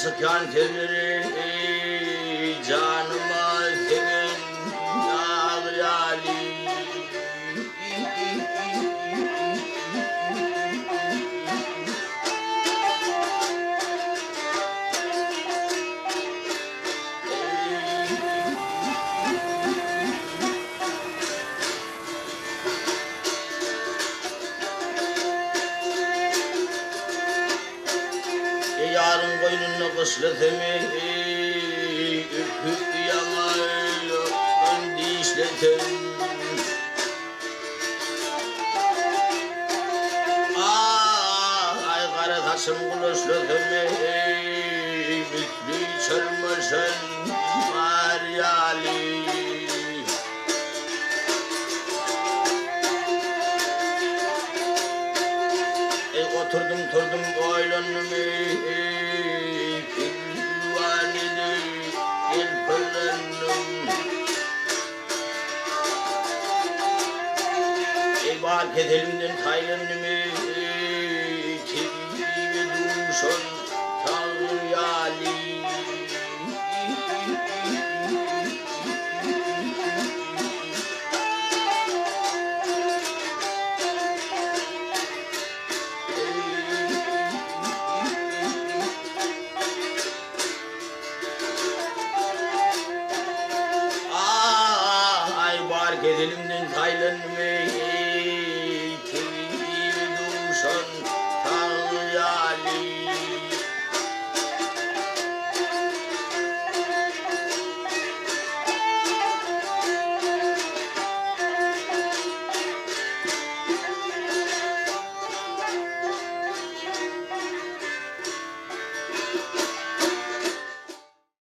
sıkan telleri canıma senin ağlayali. Yarın koynuna kısletemi ürkü yamayla ben dişletem. Ay kara taşım kılıçletemi büklü çarmaşan Maryali. Oturdum turdum boylanımı Külvanini ilpılanım. Bak edelimden taylanımı Çeviye duruşun Tanrıyali. Elimden taylanımı